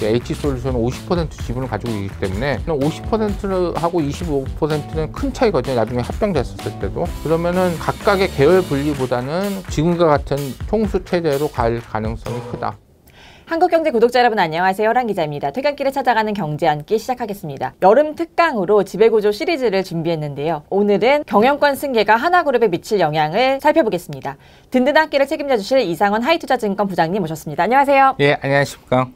H솔루션은 50% 지분을 가지고 있기 때문에 50%하고 25%는 큰 차이거든요. 나중에 합병됐었을 때도. 그러면은 각각의 계열 분리보다는 지금과 같은 총수 체제로 갈 가능성이 크다. 한국경제 구독자 여러분 안녕하세요. 호랑 기자입니다. 퇴근길에 찾아가는 경제 한끼 시작하겠습니다. 여름 특강으로 지배구조 시리즈를 준비했는데요. 오늘은 경영권 승계가 하나그룹에 미칠 영향을 살펴보겠습니다. 든든한 끼를 책임져 주실 이상원 하이투자증권 부장님 모셨습니다. 안녕하세요. 예, 안녕하십니까.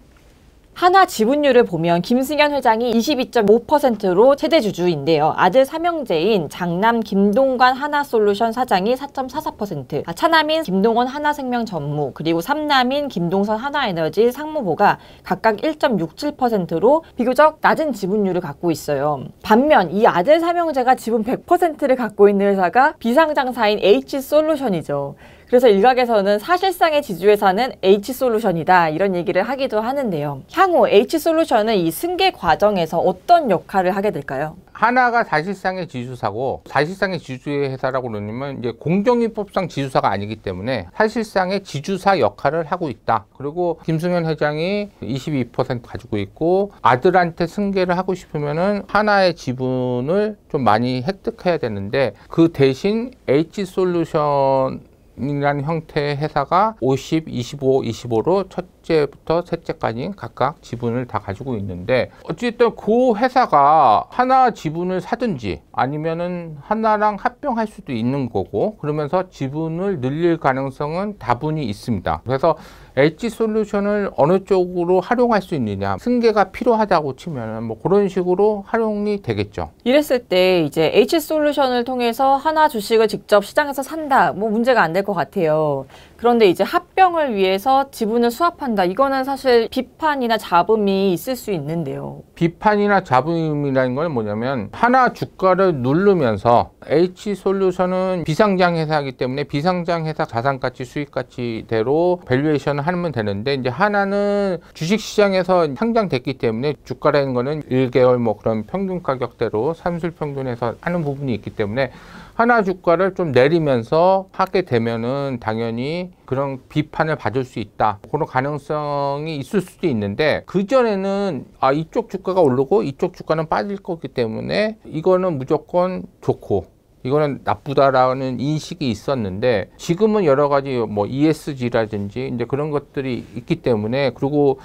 하나 지분율을 보면 김승현 회장이 22.5%로 최대 주주인데요. 아들 삼형제인 장남 김동관 하나솔루션 사장이 4.44%, 차남인 김동원 하나생명 전무, 그리고 삼남인 김동선 하나에너지 상무보가 각각 1.67%로 비교적 낮은 지분율을 갖고 있어요. 반면 이 아들 삼형제가 지분 100%를 갖고 있는 회사가 비상장사인 H솔루션이죠. 그래서 일각에서는 사실상의 지주회사는 H솔루션이다 이런 얘기를 하기도 하는데요. 향후 H솔루션은 이 승계 과정에서 어떤 역할을 하게 될까요? 하나가 사실상의 지주사고, 사실상의 지주회사라고 그러면 이제 공정위법상 지주사가 아니기 때문에 사실상의 지주사 역할을 하고 있다. 그리고 김승현 회장이 22% 가지고 있고 아들한테 승계를 하고 싶으면은 하나의 지분을 좀 많이 획득해야 되는데 그 대신 H솔루션 이라는 형태의 회사가 50, 25, 25로 첫째부터 셋째까지 각각 지분을 다 가지고 있는데 어쨌든 그 회사가 하나 지분을 사든지 아니면은 하나랑 합병할 수도 있는 거고 그러면서 지분을 늘릴 가능성은 다분히 있습니다. 그래서 H솔루션을 어느 쪽으로 활용할 수 있느냐 승계가 필요하다고 치면 뭐 그런 식으로 활용이 되겠죠. 이랬을 때 이제 H솔루션을 통해서 하나 주식을 직접 시장에서 산다 뭐 문제가 안 될 것 같아요. 그런데 이제 합병을 위해서 지분을 수합한다. 이거는 사실 비판이나 잡음이 있을 수 있는데요. 비판이나 잡음이라는 건 뭐냐면 하나 주가를 누르면서 H솔루션은 비상장 회사이기 때문에 비상장 회사 자산가치 수익가치대로 밸류에이션을 하면 되는데 이제 하나는 주식시장에서 상장됐기 때문에 주가라는 거는 1개월 뭐 그런 평균 가격대로 산술평균에서 하는 부분이 있기 때문에 하나 주가를 좀 내리면서 하게 되면은 당연히 그런 비판을 받을 수 있다. 그런 가능성이 있을 수도 있는데 그전에는 이쪽 주가가 오르고 이쪽 주가는 빠질 거기 때문에 이거는 무조건 좋고 이거는 나쁘다라는 인식이 있었는데 지금은 여러 가지 뭐 ESG라든지 이제 그런 것들이 있기 때문에 그리고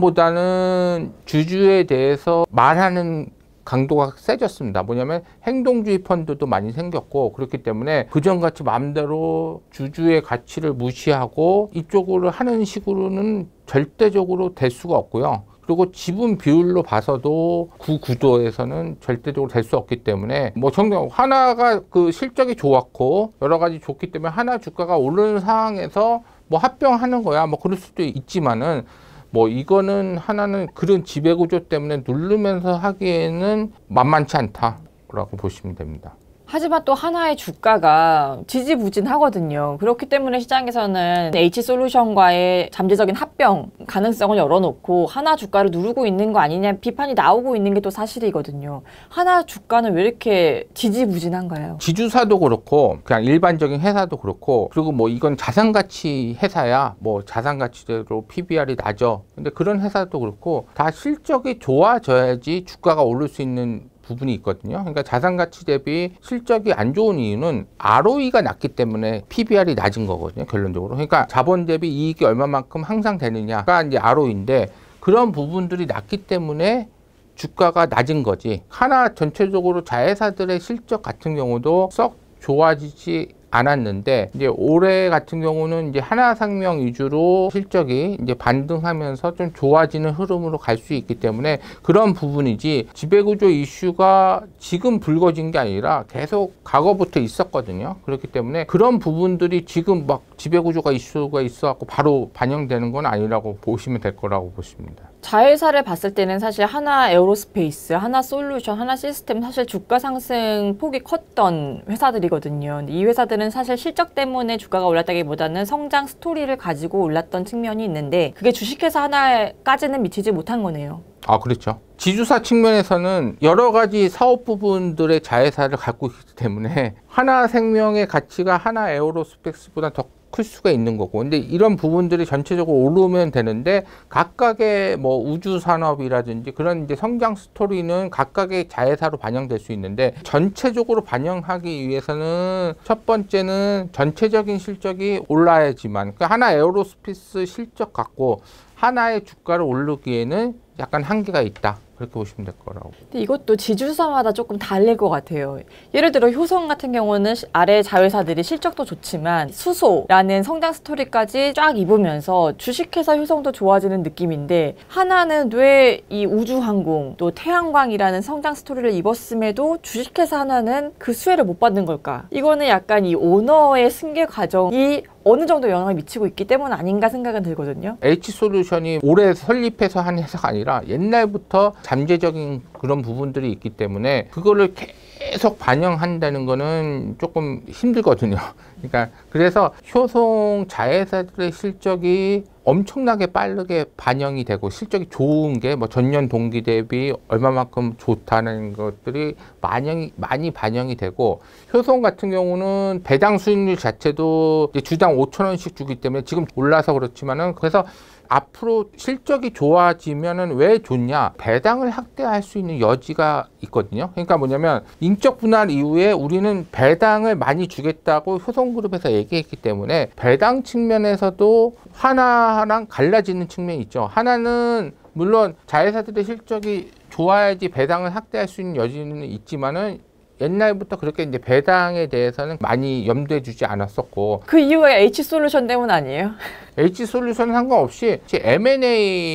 그전보다는 주주에 대해서 말하는 강도가 세졌습니다. 뭐냐면 행동주의 펀드도 많이 생겼고 그렇기 때문에 그전같이 마음대로 주주의 가치를 무시하고 이쪽으로 하는 식으로는 절대적으로 될 수가 없고요. 그리고 지분 비율로 봐서도 그 구도에서는 절대적으로 될 수 없기 때문에 뭐 정녕 하나가 그 실적이 좋았고 여러 가지 좋기 때문에 하나 주가가 오르는 상황에서 뭐 합병하는 거야 뭐 그럴 수도 있지만은 뭐 이거는 하나는 그런 지배구조 때문에 누르면서 하기에는 만만치 않다라고 보시면 됩니다. 하지만 또 하나의 주가가 지지부진하거든요. 그렇기 때문에 시장에서는 H솔루션과의 잠재적인 합병 가능성을 열어놓고 하나 주가를 누르고 있는 거 아니냐 비판이 나오고 있는 게 또 사실이거든요. 하나 주가는 왜 이렇게 지지부진한가요? 지주사도 그렇고 그냥 일반적인 회사도 그렇고 그리고 뭐 이건 자산가치 회사야 뭐 자산가치대로 PBR이 낮아. 근데 그런 회사도 그렇고 다 실적이 좋아져야지 주가가 오를 수 있는 부분이 있거든요. 그러니까 자산가치 대비 실적이 안 좋은 이유는 ROE가 낮기 때문에 PBR이 낮은 거거든요. 결론적으로. 그러니까 자본 대비 이익이 얼마만큼 항상 되느냐가 이제 ROE인데 그런 부분들이 낮기 때문에 주가가 낮은 거지. 하나 전체적으로 자회사들의 실적 같은 경우도 썩 좋아지지 않았는데 이제 올해 같은 경우는 이제 하나생명 위주로 실적이 이제 반등하면서 좀 좋아지는 흐름으로 갈 수 있기 때문에 그런 부분이지 지배구조 이슈가 지금 불거진 게 아니라 계속 과거부터 있었거든요. 그렇기 때문에 그런 부분들이 지금 막 지배구조가 이슈가 있어갖고 바로 반영되는 건 아니라고 보시면 될 거라고 보십니다. 자회사를 봤을 때는 사실 하나 에어로스페이스, 하나 솔루션, 하나 시스템 사실 주가 상승 폭이 컸던 회사들이거든요. 근데 이 회사들은 사실 실적 때문에 주가가 올랐다기보다는 성장 스토리를 가지고 올랐던 측면이 있는데 그게 주식회사 하나까지는 미치지 못한 거네요. 그렇죠. 지주사 측면에서는 여러 가지 사업 부분들의 자회사를 갖고 있기 때문에 하나생명의 가치가 하나 에어로스페이스보다 더 클 수가 있는 거고. 근데 이런 부분들이 전체적으로 오르면 되는데 각각의 뭐 우주 산업이라든지 그런 이제 성장 스토리는 각각의 자회사로 반영될 수 있는데 전체적으로 반영하기 위해서는 첫 번째는 전체적인 실적이 올라야지만 그러니까 하나 에어로스페이스 실적 갖고 하나의 주가를 오르기에는 약간 한계가 있다. 그렇게 보시면 될 거라고. 근데 이것도 지주사마다 조금 다를 것 같아요. 예를 들어 효성 같은 경우는 아래 자회사들이 실적도 좋지만 수소라는 성장 스토리까지 쫙 입으면서 주식회사 효성도 좋아지는 느낌인데 하나는 왜 이 우주항공 또 태양광이라는 성장 스토리를 입었음에도 주식회사 하나는 그 수혜를 못 받는 걸까? 이거는 약간 이 오너의 승계 과정이 어느 정도 영향을 미치고 있기 때문 아닌가 생각은 들거든요. H솔루션이 올해 설립해서 한 회사가 아니라 옛날부터 잠재적인 그런 부분들이 있기 때문에 그거를 계속 반영한다는 거는 조금 힘들거든요. 그러니까 그래서 효성 자회사들의 실적이 엄청나게 빠르게 반영이 되고 실적이 좋은 게 뭐 전년 동기 대비 얼마만큼 좋다는 것들이 많이 반영이 되고 효성 같은 경우는 배당 수익률 자체도 이제 주당 5,000원씩 주기 때문에 지금 올라서 그렇지만은 그래서 앞으로 실적이 좋아지면은 왜 좋냐? 배당을 확대할 수 있는 여지가 있거든요. 그러니까 뭐냐면 인적 분할 이후에 우리는 배당을 많이 주겠다고 효성그룹에서 얘기했기 때문에 배당 측면에서도 하나랑 갈라지는 측면이 있죠. 하나는 물론 자회사들의 실적이 좋아야지 배당을 확대할 수 있는 여지는 있지만은 옛날부터 그렇게 이제 배당에 대해서는 많이 염두에 두지 않았었고 그 이유가 H솔루션 때문 아니에요? H솔루션은 상관없이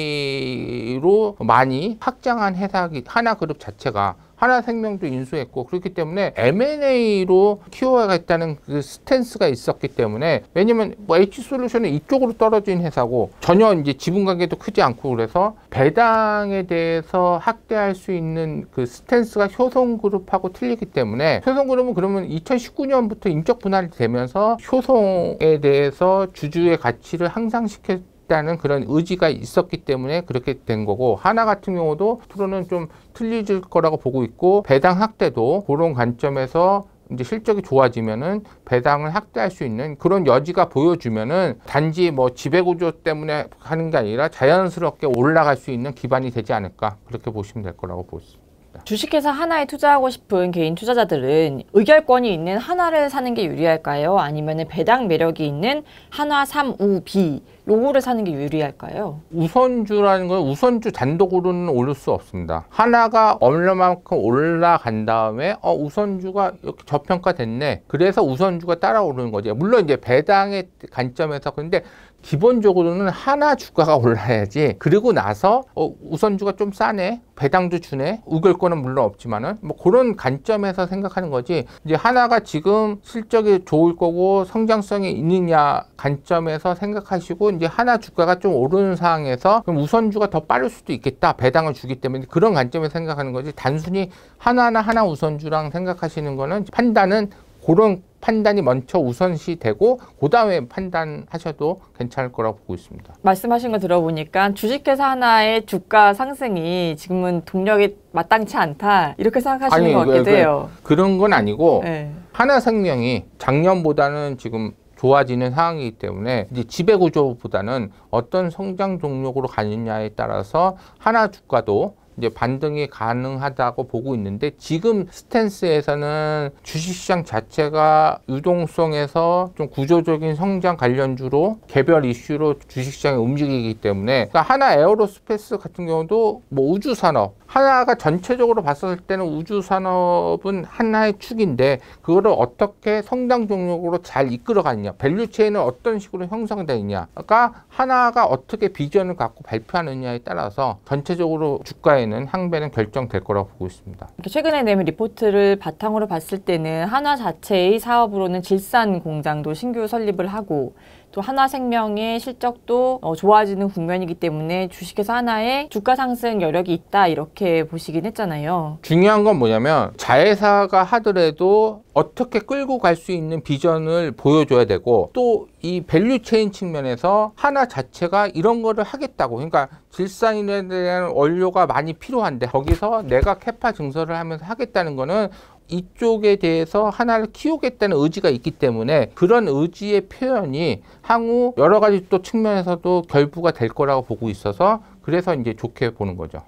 M&A로 많이 확장한 회사기 하나그룹 자체가 하나생명도 인수했고 그렇기 때문에 M&A로 키워야겠다는 그 스탠스가 있었기 때문에 왜냐면 뭐 H솔루션은 이쪽으로 떨어진 회사고 전혀 이제 지분 관계도 크지 않고 그래서 배당에 대해서 확대할 수 있는 그 스탠스가 효성그룹하고 틀리기 때문에 효성그룹은 그러면 2019년부터 인적 분할이 되면서 효성에 대해서 주주의 가치를 향상시켜 다는 그런 의지가 있었기 때문에 그렇게 된 거고 하나 같은 경우도 앞으로는 좀 틀리질 거라고 보고 있고 배당 확대도 그런 관점에서 이제 실적이 좋아지면은 배당을 확대할 수 있는 그런 여지가 보여주면은 단지 뭐 지배구조 때문에 하는 게 아니라 자연스럽게 올라갈 수 있는 기반이 되지 않을까 그렇게 보시면 될 거라고 보습니다. 주식회사 하나에 투자하고 싶은 개인 투자자들은 의결권이 있는 하나를 사는 게 유리할까요? 아니면 배당 매력이 있는 한화 3우-B 요거를 사는 게 유리할까요? 우선주라는 건 우선주 단독으로는 오를 수 없습니다. 하나가 얼마만큼 올라간 다음에 우선주가 이렇게 저평가됐네. 그래서 우선주가 따라오르는 거죠. 물론 이제 배당의 관점에서 근데 기본적으로는 하나 주가가 올라야지. 그리고 나서 우선주가 좀 싸네. 배당도 주네. 의결권은 물론 없지만은 뭐 그런 관점에서 생각하는 거지. 이제 하나가 지금 실적이 좋을 거고 성장성이 있느냐 관점에서 생각하시고 이제 하나 주가가 좀 오르는 상황에서 그럼 우선주가 더 빠를 수도 있겠다. 배당을 주기 때문에 그런 관점에서 생각하는 거지. 단순히 하나나 하나 우선주랑 생각하시는 거는 판단은 그런 판단이 먼저 우선시 되고 그 다음에 판단하셔도 괜찮을 거라고 보고 있습니다. 말씀하신 거 들어보니까 주식회사 하나의 주가 상승이 지금은 동력이 마땅치 않다 이렇게 생각하시는 것 같기도 해요. 그런 건 아니고 네. 하나생명이 작년보다는 지금 좋아지는 상황이기 때문에 이제 지배구조보다는 어떤 성장 동력으로 가느냐에 따라서 하나 주가도 이제 반등이 가능하다고 보고 있는데 지금 스탠스에서는 주식시장 자체가 유동성에서 좀 구조적인 성장 관련주로 개별 이슈로 주식시장이 움직이기 때문에 그러니까 하나 에어로스페이스 같은 경우도 뭐 우주산업 하나가 전체적으로 봤을 때는 우주산업은 하나의 축인데 그거를 어떻게 성장 동력으로 잘 이끌어가느냐 밸류체인은 어떤 식으로 형성되느냐가 하나가 어떻게 비전을 갖고 발표하느냐에 따라서 전체적으로 주가에는 향배는 결정될 거라고 보고 있습니다. 최근에 내민 리포트를 바탕으로 봤을 때는 한화 자체의 사업으로는 질산 공장도 신규 설립을 하고 또 하나생명의 실적도 좋아지는 국면이기 때문에 주식회사 하나에 주가 상승 여력이 있다 이렇게 보시긴 했잖아요. 중요한 건 뭐냐면 자회사가 하더라도 어떻게 끌고 갈 수 있는 비전을 보여줘야 되고 또 이 밸류체인 측면에서 하나 자체가 이런 거를 하겠다고 그러니까 질산에 대한 원료가 많이 필요한데 거기서 내가 캐파 증설을 하면서 하겠다는 거는 이쪽에 대해서 하나를 키우겠다는 의지가 있기 때문에 그런 의지의 표현이 향후 여러 가지 또 측면에서도 결부가 될 거라고 보고 있어서 그래서 이제 좋게 보는 거죠.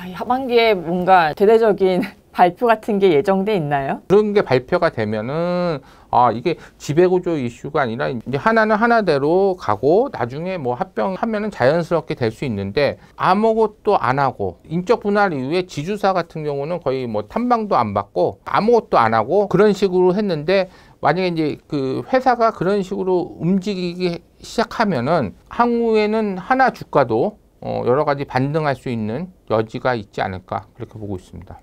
이 하반기에 뭔가 대대적인 발표 같은 게 예정돼 있나요? 그런 게 발표가 되면은 이게 지배구조 이슈가 아니라 이제 하나는 하나대로 가고 나중에 뭐 합병하면은 자연스럽게 될 수 있는데 아무것도 안 하고 인적 분할 이후에 지주사 같은 경우는 거의 뭐 탐방도 안 받고 아무것도 안 하고 그런 식으로 했는데 만약에 이제 그 회사가 그런 식으로 움직이기 시작하면은 향후에는 하나 주가도 여러 가지 반등할 수 있는 여지가 있지 않을까 그렇게 보고 있습니다.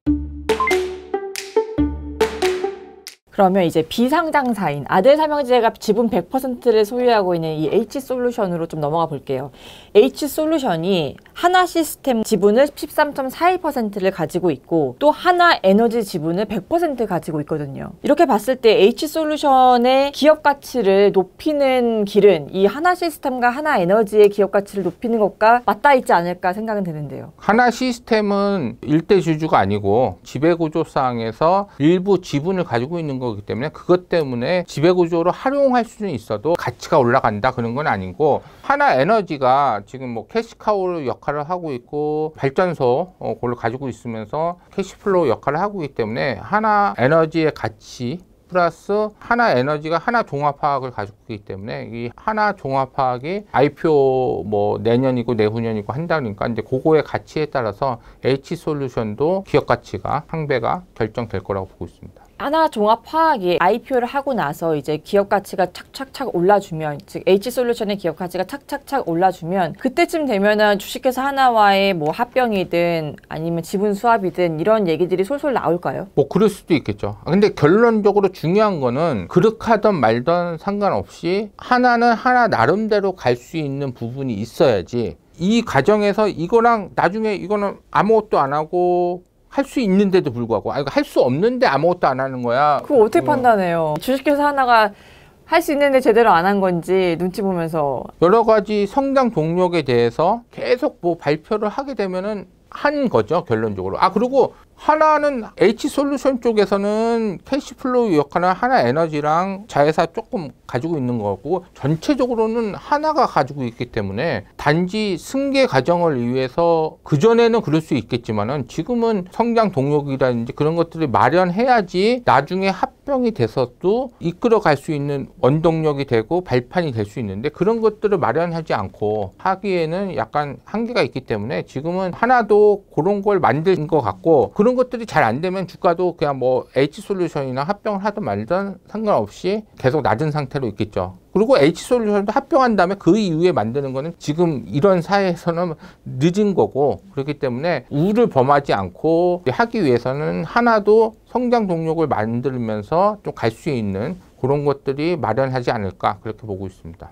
그러면 이제 비상장사인 아들삼형제가 지분 100%를 소유하고 있는 이 H솔루션으로 좀 넘어가 볼게요. H솔루션이 하나시스템 지분을 13.41%를 가지고 있고 또 하나에너지 지분을 100% 가지고 있거든요. 이렇게 봤을 때 H솔루션의 기업 가치를 높이는 길은 이 하나시스템과 하나에너지의 기업 가치를 높이는 것과 맞닿아 있지 않을까 생각은 드는데요. 하나시스템은 일대 주주가 아니고 지배구조상에서 일부 지분을 가지고 있는 거기 때문에 그것 때문에 지배구조로 활용할 수는 있어도 가치가 올라간다 그런 건 아니고 하나에너지가 지금 뭐 캐시카우 역할을 하고 있고 발전소 그걸 가지고 있으면서 캐시플로우 역할을 하고 있기 때문에 하나에너지의 가치 플러스 하나에너지가 하나종합화학을 가지고 있기 때문에 이 하나종합화학이 IPO 뭐 내년이고 내후년이고 한다니까 이제 그거의 가치에 따라서 H솔루션도 기업 가치가 상배가 결정될 거라고 보고 있습니다. 하나종합화학이 IPO를 하고 나서 이제 기업 가치가 착착착 올라주면, 즉 H솔루션의 기업 가치가 착착착 올라주면 그때쯤 되면은 주식회사 하나와의 뭐 합병이든 아니면 지분 수합이든 이런 얘기들이 솔솔 나올까요? 뭐 그럴 수도 있겠죠. 근데 결론적으로 중요한 거는 그렇하던 말던 상관없이 하나는 하나 나름대로 갈 수 있는 부분이 있어야지 이 과정에서 이거랑 나중에 이거는 아무것도 안 하고 할 수 있는데도 불구하고 할 수 없는데 아무것도 안 하는 거야. 그거 어떻게 판단해요? 주식회사 하나가 할 수 있는데 제대로 안 한 건지 눈치 보면서 여러 가지 성장 동력에 대해서 계속 뭐 발표를 하게 되면은 한 거죠, 결론적으로. 그리고 하나는 H솔루션 쪽에서는 캐시플로우 역할은 하나에너지랑 자회사 조금 가지고 있는 거고 전체적으로는 하나가 가지고 있기 때문에 단지 승계 과정을 위해서 그전에는 그럴 수 있겠지만은 지금은 성장 동력이라든지 그런 것들을 마련해야지 나중에 합병이 돼서도 이끌어 갈 수 있는 원동력이 되고 발판이 될 수 있는데 그런 것들을 마련하지 않고 하기에는 약간 한계가 있기 때문에 지금은 하나도 그런 걸 만든 것 같고 그런 것들이 잘 안 되면 주가도 그냥 뭐 H솔루션이나 합병을 하든 말든 상관없이 계속 낮은 상태로 있겠죠. 그리고 H솔루션도 합병한 다음에 그 이후에 만드는 거는 지금 이런 사회에서는 늦은 거고 그렇기 때문에 우를 범하지 않고 하기 위해서는 하나도 성장 동력을 만들면서 좀 갈 수 있는 그런 것들이 마련하지 않을까 그렇게 보고 있습니다.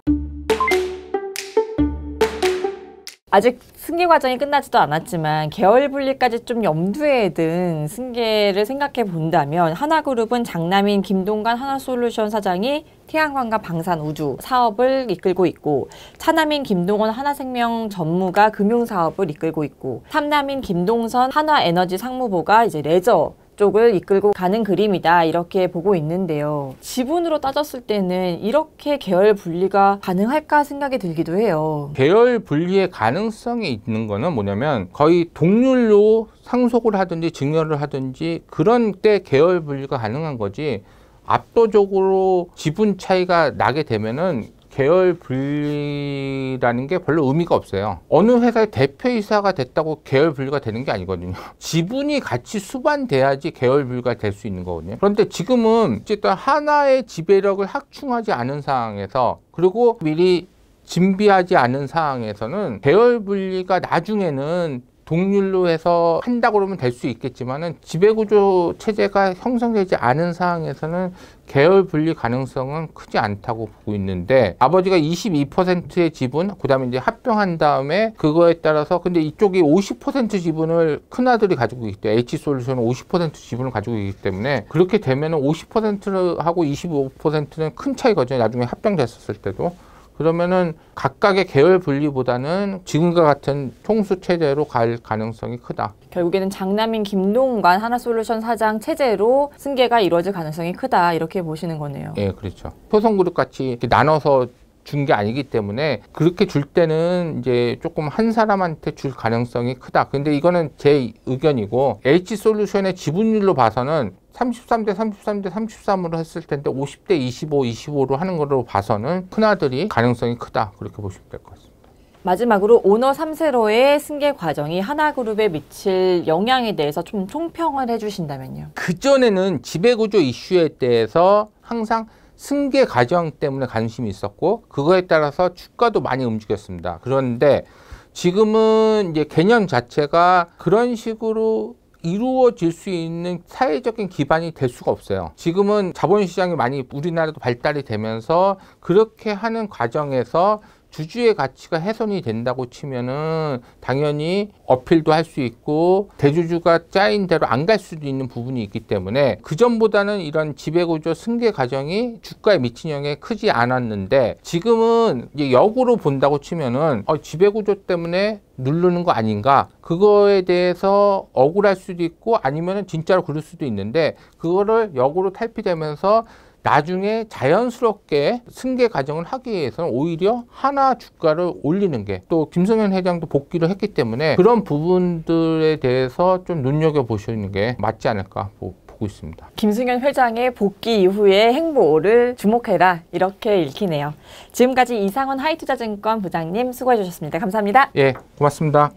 아직 승계 과정이 끝나지도 않았지만 계열 분리까지 좀 염두에 든 승계를 생각해 본다면 하나그룹은 장남인 김동관 하나솔루션 사장이 태양광과 방산우주 사업을 이끌고 있고 차남인 김동원 하나생명 전무가 금융사업을 이끌고 있고 삼남인 김동선 하나에너지 상무보가 이제 레저 쪽을 이끌고 가는 그림이다 이렇게 보고 있는데요. 지분으로 따졌을 때는 이렇게 계열 분리가 가능할까 생각이 들기도 해요. 계열 분리의 가능성이 있는 거는 뭐냐면 거의 동률로 상속을 하든지 증여를 하든지 그런 때 계열 분리가 가능한 거지 압도적으로 지분 차이가 나게 되면은 계열 분리라는 게 별로 의미가 없어요. 어느 회사의 대표이사가 됐다고 계열 분리가 되는 게 아니거든요. 지분이 같이 수반돼야지 계열 분리가 될 수 있는 거거든요. 그런데 지금은 어쨌든 하나의 지배력을 확충하지 않은 상황에서 그리고 미리 준비하지 않은 상황에서는 계열 분리가 나중에는 동률로 해서 한다고 그러면 될 수 있겠지만은 지배구조 체제가 형성되지 않은 상황에서는 계열 분리 가능성은 크지 않다고 보고 있는데 아버지가 22%의 지분 그다음에 이제 합병한 다음에 그거에 따라서 근데 이쪽이 50% 지분을 큰아들이 가지고 있기 때문에 H솔루션은 50% 지분을 가지고 있기 때문에 그렇게 되면은 50%하고 25%는 큰 차이거든요. 나중에 합병됐었을 때도 그러면은 각각의 계열 분리보다는 지금과 같은 통수 체제로 갈 가능성이 크다. 결국에는 장남인 김동관 하나솔루션 사장 체제로 승계가 이루어질 가능성이 크다 이렇게 보시는 거네요. 예, 그렇죠. 효성그룹 같이 이렇게 나눠서 준 게 아니기 때문에 그렇게 줄 때는 이제 조금 한 사람한테 줄 가능성이 크다. 근데 이거는 제 의견이고 H솔루션의 지분율로 봐서는 33대 33대 33으로 했을 텐데 50대 25, 25로 하는 걸로 봐서는 큰아들이 가능성이 크다. 그렇게 보시면 될 것 같습니다. 마지막으로 오너 3세로의 승계 과정이 하나그룹에 미칠 영향에 대해서 좀 총평을 해주신다면요. 그전에는 지배구조 이슈에 대해서 항상 승계 과정 때문에 관심이 있었고 그거에 따라서 주가도 많이 움직였습니다. 그런데 지금은 이제 개념 자체가 그런 식으로 이루어질 수 있는 사회적인 기반이 될 수가 없어요. 지금은 자본시장이 많이 우리나라도 발달이 되면서 그렇게 하는 과정에서 주주의 가치가 훼손이 된다고 치면은 당연히 어필도 할 수 있고 대주주가 짜인 대로 안 갈 수도 있는 부분이 있기 때문에 그전보다는 이런 지배구조 승계 과정이 주가에 미친 영향이 크지 않았는데 지금은 이제 역으로 본다고 치면은 지배구조 때문에 누르는 거 아닌가 그거에 대해서 억울할 수도 있고 아니면은 진짜로 그럴 수도 있는데 그거를 역으로 탈피되면서 나중에 자연스럽게 승계 과정을 하기 위해서는 오히려 하나 주가를 올리는 게 또 김성현 회장도 복귀를 했기 때문에 그런 부분들에 대해서 좀 눈여겨보시는 게 맞지 않을까 보고 있습니다. 김승현 회장의 복귀 이후의 행보를 주목해라 이렇게 읽히네요. 지금까지 이상원 하이투자증권 부장님 수고해 주셨습니다. 감사합니다. 예, 고맙습니다.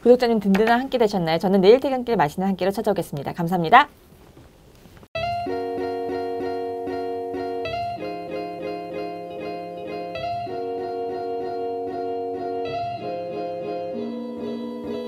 구독자님 든든한 한 끼 되셨나요? 저는 내일 퇴근길 맛있는 한 끼로 찾아오겠습니다. 감사합니다.